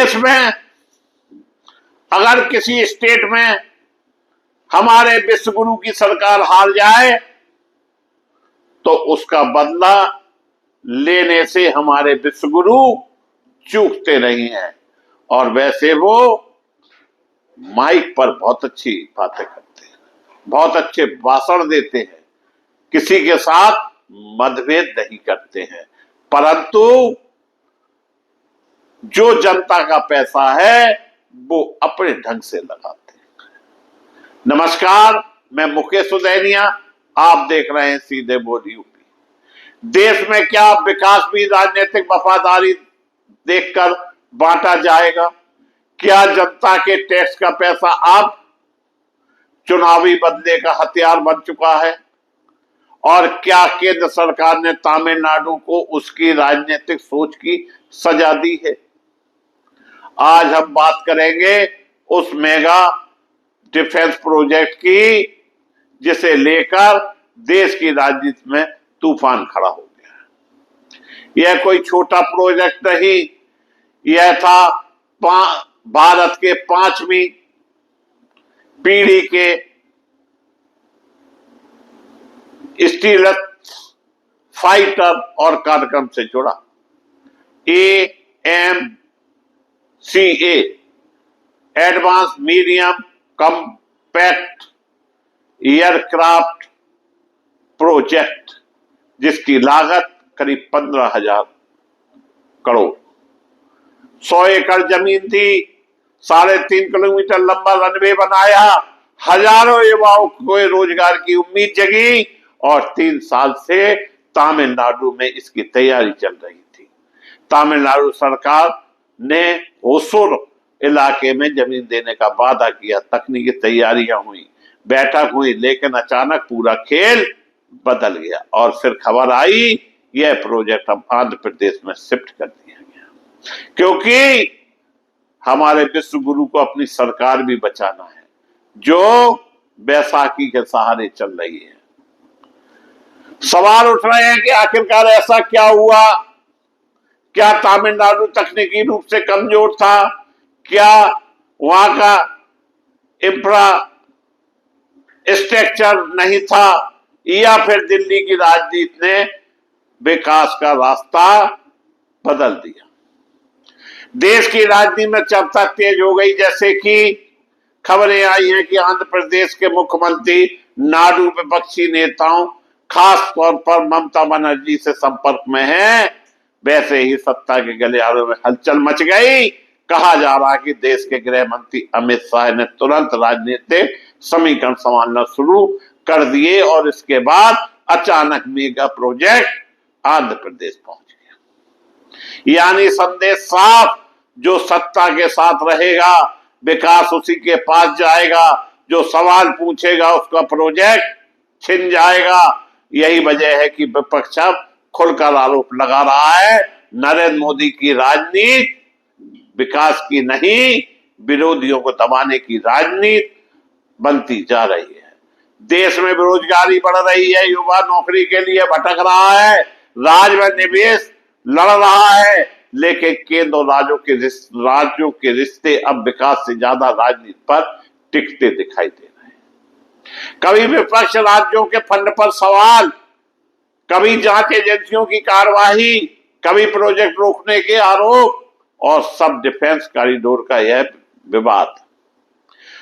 देश में अगर किसी स्टेट में हमारे विश्वगुरु की सरकार हार जाए तो उसका बदला लेने से हमारे विश्वगुरु चूकते नहीं हैं। और वैसे वो माइक पर बहुत अच्छी बातें करते हैं, बहुत अच्छे भाषण देते हैं, किसी के साथ मतभेद नहीं करते हैं, परंतु जो जनता का पैसा है वो अपने ढंग से लगाते हैं। नमस्कार, मैं मुकेश सुदैनिया, आप देख रहे हैं सीधे बोल यूपी। देश में क्या विकास भी राजनीतिक वफादारी देखकर बांटा जाएगा? क्या जनता के टैक्स का पैसा अब चुनावी बदले का हथियार बन चुका है? और क्या केंद्र सरकार ने तमिलनाडु को उसकी राजनीतिक सोच की सजा दी है? आज हम बात करेंगे उस मेगा डिफेंस प्रोजेक्ट की जिसे लेकर देश की राजनीति में तूफान खड़ा हो गया। यह कोई छोटा प्रोजेक्ट नहीं, यह था भारत के 5वीं पीढ़ी के स्टीलथ फाइटर और कार्यक्रम से जुड़ा AMCA advance medium compact aircraft project, जिसकी लागत करीब 15,000 करोड़, 100 एकड़ जमीन थी, 3.5 किलोमीटर लंबा रनवे बनाया, हजारों युवाओं को रोजगार की उम्मीद जगी और 3 साल से तमिलनाडु में इसकी तैयारी चल रही थी। तमिलनाडु सरकार ने होसुर इलाके में जमीन देने का वादा किया, तकनीकी तैयारियां हुई, बैठक हुई, लेकिन अचानक पूरा खेल बदल गया और फिर खबर आई यह प्रोजेक्ट अब आंध्र प्रदेश में शिफ्ट कर दिया गया, क्योंकि हमारे विश्व गुरु को अपनी सरकार भी बचाना है जो बैसाखी के सहारे चल रही है। सवाल उठ रहे हैं कि आखिरकार ऐसा क्या हुआ? क्या तमिलनाडु तकनीकी रूप से कमजोर था? क्या वहां का इंफ्रास्ट्रक्चर नहीं था? या फिर दिल्ली की राजनीति ने विकास का रास्ता बदल दिया? देश की राजनीति में चर्चा तेज हो गई, जैसे कि खबरें आई हैं कि आंध्र प्रदेश के मुख्यमंत्री नाडु विपक्षी नेताओं खास तौर पर ममता बनर्जी से संपर्क में हैं। वैसे ही सत्ता के गलियारों में हलचल मच गई। कहा जा रहा है कि देश के गृह मंत्री अमित शाह ने तुरंत राजनीतिक समीकरण संभालना शुरू कर दिए और इसके बाद अचानक मेगा प्रोजेक्ट आंध्र प्रदेश पहुंच गया। यानी संदेश साफ, जो सत्ता के साथ रहेगा विकास उसी के पास जाएगा, जो सवाल पूछेगा उसका प्रोजेक्ट छिन जाएगा। यही वजह है कि विपक्ष अब खुलकर आरोप लगा रहा है नरेंद्र मोदी की राजनीति विकास की नहीं, विरोधियों को दबाने की राजनीति बनती जा रही है। देश में बेरोजगारी बढ़ रही है, युवा नौकरी के लिए भटक रहा है, राज्य में निवेश लड़ रहा है, लेकिन केंद्र और राज्यों के रिश्ते अब विकास से ज्यादा राजनीति पर टिकते दिखाई दे रहे हैं। कभी विपक्ष राज्यों के फंड पर सवाल, कभी जांच एजेंसियों की कार्यवाही, कभी प्रोजेक्ट रोकने के आरोप और सब डिफेंस कॉरिडोर का यह विवाद।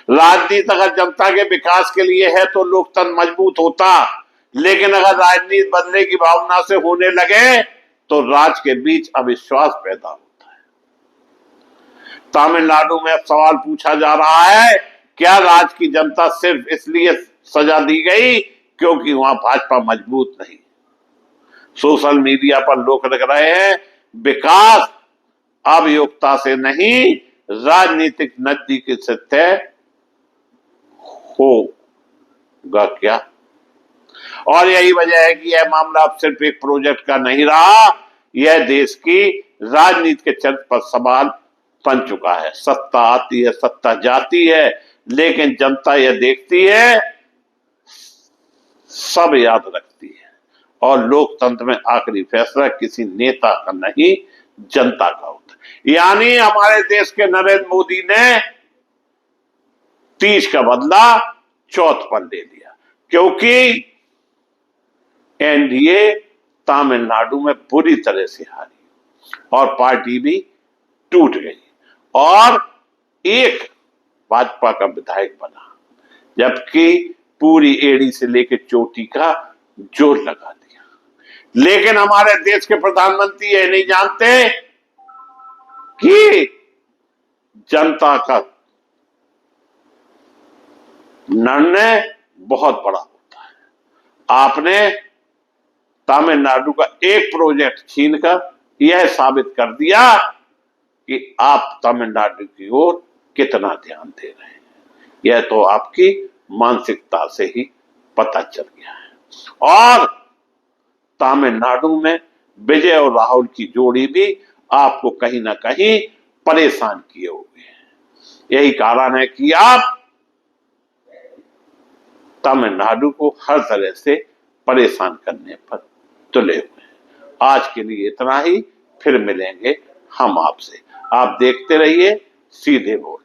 राजनीति अगर जनता के विकास के लिए है तो लोकतंत्र मजबूत होता, लेकिन अगर राजनीति बदलने की भावना से होने लगे तो राज्य के बीच अविश्वास पैदा होता है। तमिलनाडु में अब सवाल पूछा जा रहा है, क्या राज्य की जनता सिर्फ इसलिए सजा दी गई क्योंकि वहां भाजपा मजबूत नहीं? सोशल मीडिया पर लोग लिख रहे हैं विकास अब योग्यता से नहीं, राजनीतिक नजदीकी से तय होगा क्या? और यही वजह है कि यह मामला अब सिर्फ एक प्रोजेक्ट का नहीं रहा, यह देश की राजनीति के चरित्र पर सवाल बन चुका है। सत्ता आती है, सत्ता जाती है, लेकिन जनता यह देखती है, सब याद रखती है और लोकतंत्र में आखिरी फैसला किसी नेता का नहीं, जनता का होता है। यानी हमारे देश के नरेंद्र मोदी ने 30 का बदला चौथ पर ले लिया, क्योंकि एनडीए तमिलनाडु में बुरी तरह से हारी और पार्टी भी टूट गई और एक भाजपा का विधायक बना, जबकि पूरी एड़ी से लेकर चोटी का जोर लगा दिया। लेकिन हमारे देश के प्रधानमंत्री ये नहीं जानते कि जनता का निर्णय बहुत बड़ा होता है। आपने तमिलनाडु का एक प्रोजेक्ट छीनकर यह साबित कर दिया कि आप तमिलनाडु की ओर कितना ध्यान दे रहे हैं। यह तो आपकी मानसिकता से ही पता चल गया है। और तमिलनाडु में विजय और राहुल की जोड़ी भी आपको कहीं ना कहीं परेशान किए हुए हैं। यही कारण है कि आप तमिलनाडु को हर तरह से परेशान करने पर तुले हुए हैं। आज के लिए इतना ही, फिर मिलेंगे हम आपसे। आप देखते रहिए सीधे बोल।